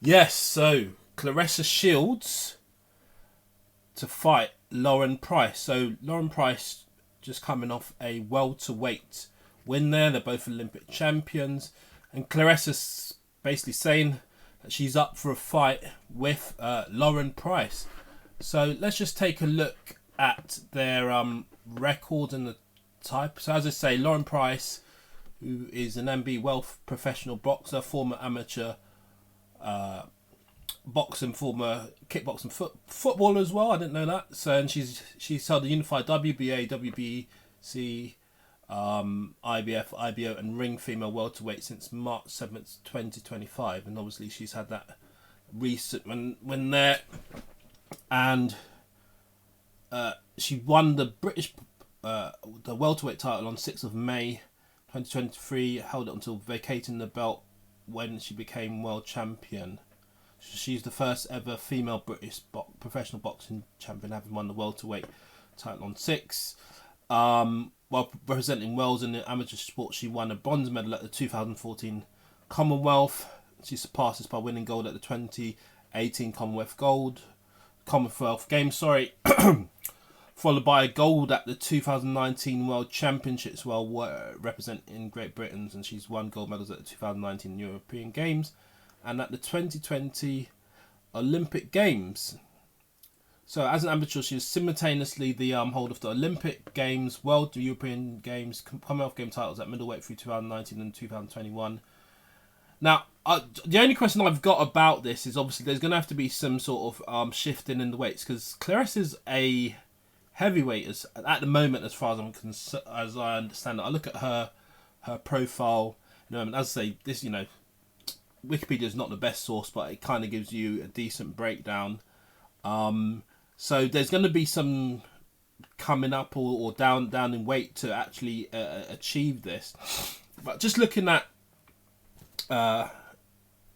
Yes, so Claressa Shields to fight Lauren Price. So Lauren Price just coming off a welterweight win there. They're both Olympic champions. And Claressa's basically saying that she's up for a fight with Lauren Price. So let's just take a look at their record and the type. So as I say, Lauren Price, who is an MB Wealth professional boxer, former amateur boxing, former kickboxing footballer as well. I didn't know that. So and she's held a unified WBA, WBC, IBF, IBO, and ring female welterweight since March 7th, 2025. And obviously she's had that recent when there, and she won the British the welterweight title on 6th of May 2023, held it until vacating the belt when she became world champion. She's the first ever female British professional boxing champion, having won the welterweight title on 6. While representing Wales in the amateur sport, she won a bronze medal at the 2014 Commonwealth. She surpassed this by winning gold at the 2018 Commonwealth Games, followed by a gold at the 2019 World Championships while representing Great Britain, and she's won gold medals at the 2019 European Games and at the 2020 Olympic Games. So as an amateur, she was simultaneously the holder of the Olympic Games, World European Games, Commonwealth Game titles at middleweight through 2019 and 2021. Now, the only question I've got about this is obviously there's going to have to be some sort of shifting in the weights, because Claressa is a heavyweight at the moment, as far as as I understand it. I look at her profile, and as I say, this, Wikipedia is not the best source, but it kind of gives you a decent breakdown. So there's going to be some coming up or down in weight to actually achieve this. But just looking at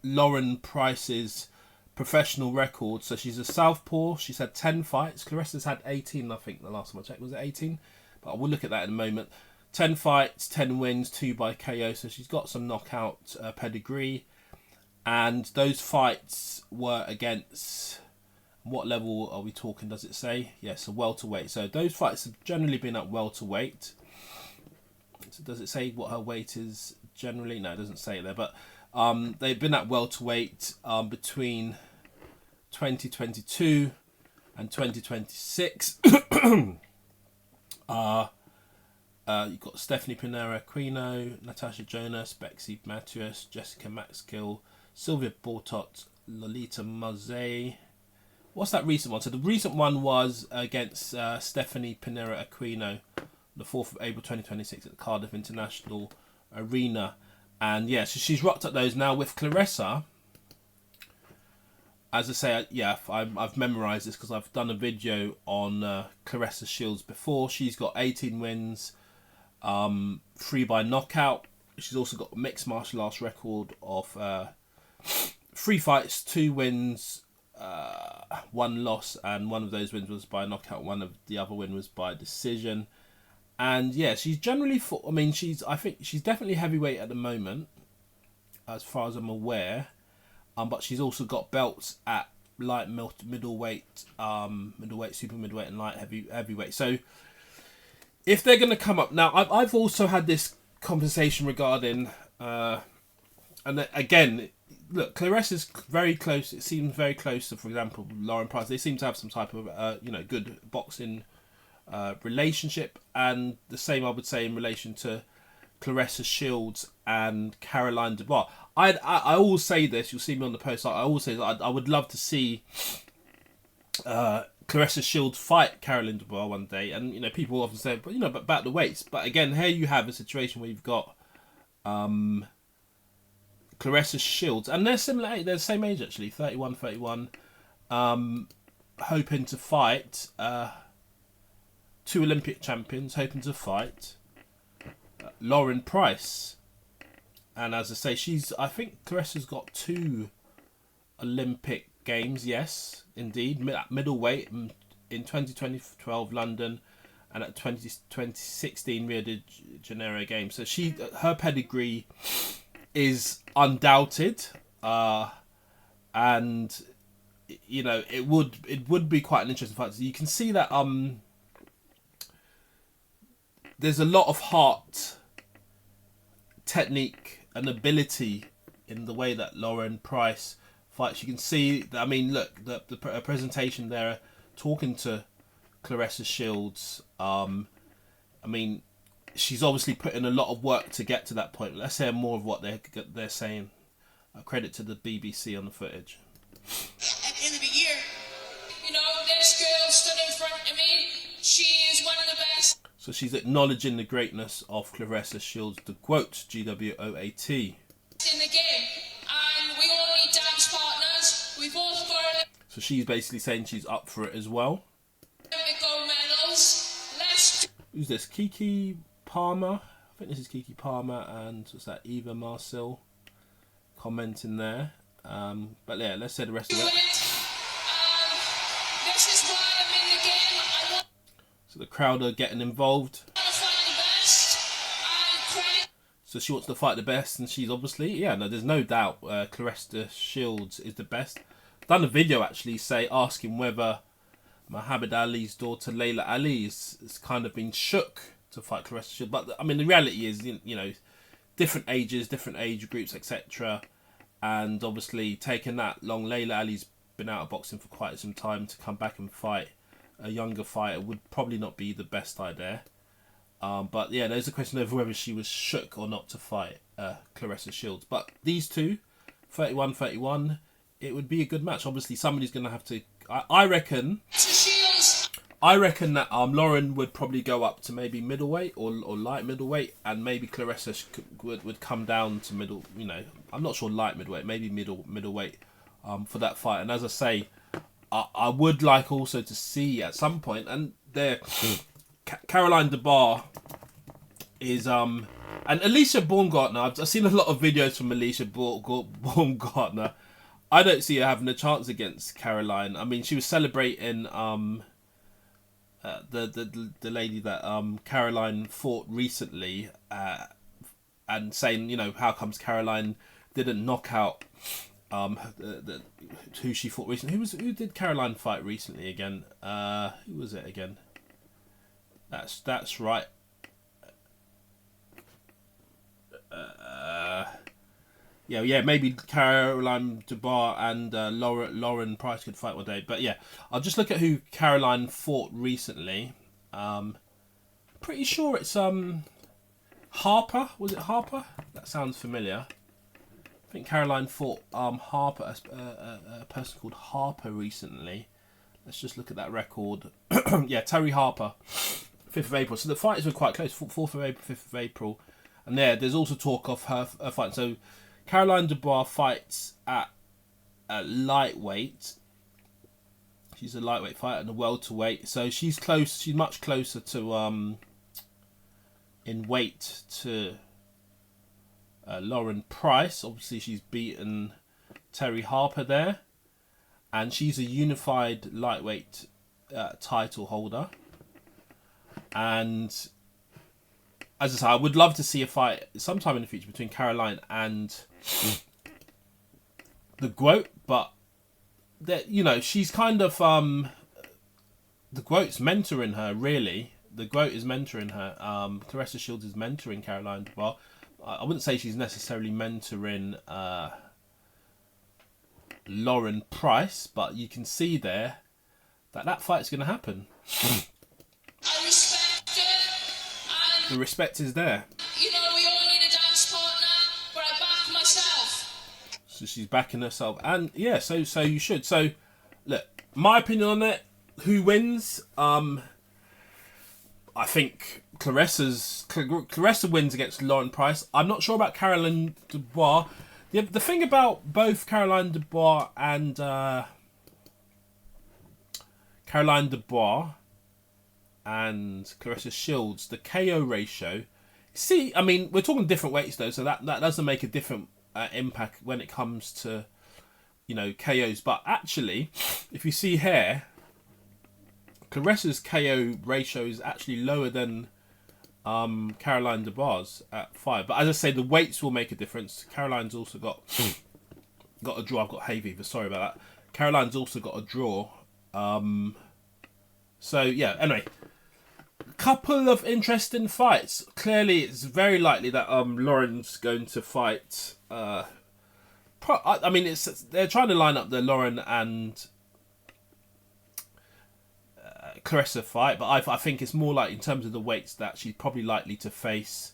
Lauren Price's professional record, so she's a southpaw. She's had 10 fights. Claressa's had 18, I think the last time I checked. Was it 18? But we'll look at that in a moment. 10 fights, 10 wins, 2 by KO, so she's got some knockout pedigree. And those fights were against, what level are we talking, does it say? Yes, a welterweight. So those fights have generally been at welterweight. So does it say what her weight is generally? No, it doesn't say there, but they've been at welterweight between 2022 and 2026. You've got Stephanie Pinero-Aquino, Natasha Jonas, Bexy Matthews, Jessica Maxkill, Sylvia Bortot, Lolita Mozey. What's that recent one? So the recent one was against Stephanie Pinero-Aquino, the 4th of April 2026 at the Cardiff International Arena. And yeah, so she's rocked up those. Now with Claressa, as I say, I've memorised this because I've done a video on Claressa Shields before. She's got 18 wins, 3 by knockout. She's also got a mixed martial arts record of 3 fights, 2 wins, 1 loss, and one of those wins was by knockout. One of the other win was by decision. And yeah, she's generally I think she's definitely heavyweight at the moment, as far as I'm aware. But she's also got belts at light middleweight, super middleweight, and light heavyweight. So if they're going to come up now, I've also had this conversation regarding, and again, look, Claressa's very close. It seems very close to, for example, Lauren Price. They seem to have some type of good boxing relationship, and the same I would say in relation to Claressa Shields and Caroline Dubois. I always say this. You'll see me on the post. I always say that I would love to see Claressa Shields fight Caroline Dubois one day. And people often say, but but about the weights. But again, here you have a situation where you've got Claressa Shields, and they're similar. They're the same age actually, 31, hoping to fight 2 Olympic champions, hoping to fight Lauren Price. And as I say, I think Claressa's got 2 Olympic games, yes, indeed, at middleweight in 2012 London and at 2016 Rio de Janeiro Games. So her pedigree is undoubted. and you know, it would be quite an interesting fight. So you can see that there's a lot of heart, technique, and ability in the way that Lauren Price fights. You can see that, I mean, look, the presentation there, talking to Claressa Shields. I mean, she's obviously put in a lot of work to get to that point. Let's hear more of what they're saying. Credit to the BBC on the footage. At the end of the year, you know, this girl stood in front of me. She is one of the best. So she's acknowledging the greatness of Claressa Shields, the GWOAT, GWOAT. In the game, and we all need dance partners. We both got So she's basically saying she's up for it as well. Olympic gold medals. Let's. Who's this? Kiki Palmer. I think this is Kiki Palmer, and what's that? Eva Marcel commenting there. But yeah, let's say the rest of it. This is why I'm in the game. I want So the crowd are getting involved. to find the best. And credit. So she wants to fight the best, and she's obviously, yeah, no, there's no doubt Claressa Shields is the best. Done a video actually asking whether Muhammad Ali's daughter Layla Ali is kind of been shook to fight Claressa Shields. But I mean, the reality is, you know, different ages, different age groups, etc. And obviously taking that long, Layla Ali's been out of boxing for quite some time. To come back and fight a younger fighter would probably not be the best idea. But yeah, there's a question of whether she was shook or not to fight Claressa Shields. But these two, 31-31, it would be a good match. Obviously, somebody's going to have to... I reckon that Lauren would probably go up to maybe middleweight or light middleweight, and maybe Claressa would come down to middle. You know, I'm not sure light middleweight, maybe middleweight for that fight. And as I say, I would like also to see at some point, and there, Caroline DeBar is and Alicia Baumgartner. I've seen a lot of videos from Alicia Baumgartner. I don't see her having a chance against Caroline. I mean, she was celebrating the lady that Caroline fought recently, and saying, you know, how comes Caroline didn't knock out who she fought recently. Who did Caroline fight recently again? Who was it again? That's right. Yeah, maybe Caroline DeBar and Lauren Price could fight one day. But yeah, I'll just look at who Caroline fought recently. Pretty sure it's Harper. Was it Harper? That sounds familiar. I think Caroline fought Harper, a person called Harper recently. Let's just look at that record. Yeah, Terry Harper, 5th of April. So the fights were quite close, 4th of April, 5th of April. And there's also talk of her fight. So Caroline DeBar fights at lightweight. She's a lightweight fighter and a welterweight. So she's close. She's much closer to in weight to Lauren Price. Obviously, she's beaten Terry Harper there, and she's a unified lightweight title holder. And as I say, I would love to see a fight sometime in the future between Caroline and the GWOAT, but that, you know, she's kind of the GWOAT's mentoring her, really. The GWOAT is mentoring her. Claressa Shields is mentoring Caroline DeBar. I wouldn't say she's necessarily mentoring Lauren Price, but you can see there that that fight's going to happen. I respect it. The respect is there. You know, we all need a dance partner, but I back myself. So she's backing herself, and yeah, so you should. So look, my opinion on it: who wins? I think Claressa wins against Lauren Price. I'm not sure about Caroline DeBar. The thing about both Caroline DeBar and Claressa Shields, the KO ratio. See, I mean, we're talking different weights though, so that doesn't make a different impact when it comes to, you know, KOs. But actually, if you see here, Claressa's KO ratio is actually lower than Caroline DeBar's at 5. But as I say, the weights will make a difference. Caroline's also got got a draw. I've got hay fever. Sorry about that. Caroline's also got a draw. So yeah. Anyway, couple of interesting fights. Clearly, it's very likely that Lauren's going to fight. I mean, they're trying to line up the Lauren and Claressa fight, but I think it's more like in terms of the weights that she's probably likely to face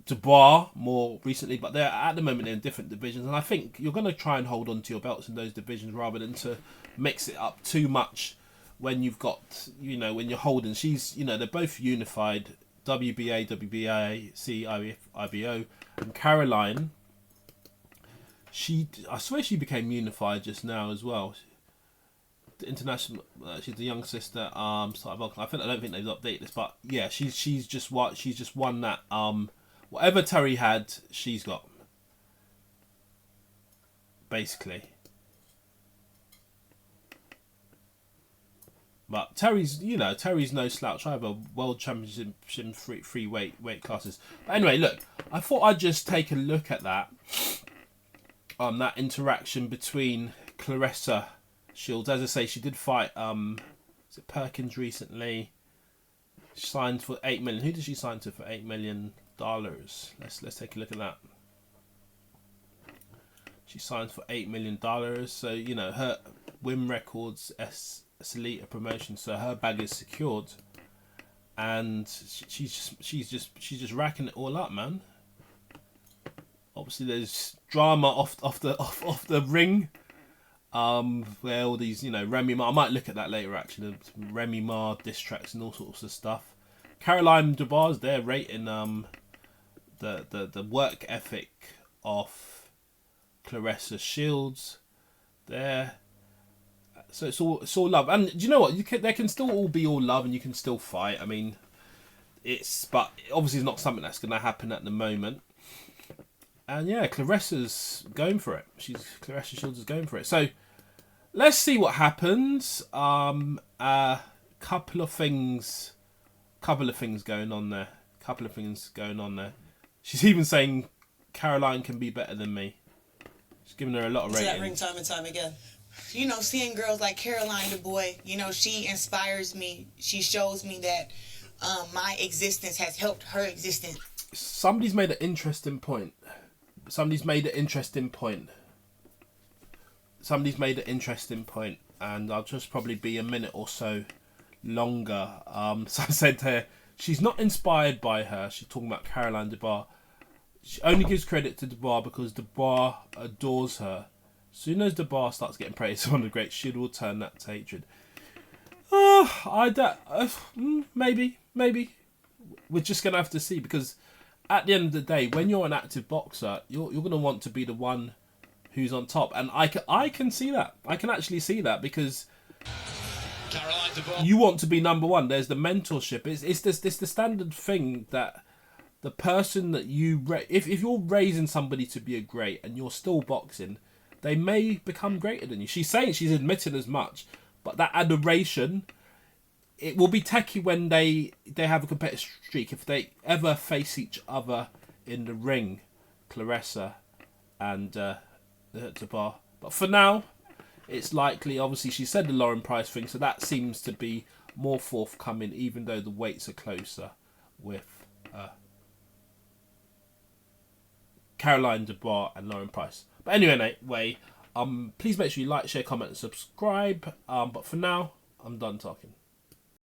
Dubois more recently, but they're at the moment in different divisions, and I think you're going to try and hold on to your belts in those divisions rather than to mix it up too much when you've got, when you're holding. They're both unified, WBA, WBA, CIBO, IBO, and Caroline, I swear she became unified just now as well. The international, she's the young sister. I don't think they've updated this, but yeah, she's just won that. Whatever Terry had, she's got, basically. But Terry's no slouch either. World Championship free weight classes. But anyway, look, I thought I'd just take a look at that. That interaction between Claressa Shields. As I say, she did fight is it Perkins recently. She signed for $8 million. Who did she sign to for $8 million? Let's take a look at that. She signed for $8 million. So her win records Salita promotion. So her bag is secured, and she's just racking it all up, man. Obviously, there's drama off the ring. Where all these, Remy Ma, I might look at that later actually, Remy Ma diss tracks and all sorts of stuff. Caroline Dubois, they're rating the work ethic of Claressa Shields there. So it's all love, and do you know what? They can still all be all love, and you can still fight. I mean, but obviously it's not something that's going to happen at the moment. And yeah, Claressa's going for it. Claressa Shields is going for it. So let's see what happens. Couple of things going on there. She's even saying Caroline can be better than me. She's giving her a lot of ratings. That ring time and time again. Seeing girls like Caroline Dubois, she inspires me. She shows me that my existence has helped her existence. Somebody's made an interesting point. And I'll just probably be a minute or so longer. So I said to her, she's not inspired by her. She's talking about Caroline Dubois. She only gives credit to Dubois because Dubois adores her. As soon as Dubois starts getting praised as one of the greats, she will turn that to hatred. Maybe. We're just going to have to see, because at the end of the day, when you're an active boxer, you're going to want to be the one who's on top. And I can see that. I can actually see that, because you want to be number one. There's the mentorship. It's the standard thing that the person that if you're raising somebody to be a great and you're still boxing, they may become greater than you. She's admitting as much, but that adoration, it will be techie when they have a competitive streak. If they ever face each other in the ring, Claressa and Dubois. But for now, it's likely. Obviously, she said the Lauren Price thing, so that seems to be more forthcoming, even though the weights are closer with Caroline Dubois and Lauren Price. But anyway, please make sure you like, share, comment, and subscribe. But for now, I'm done talking.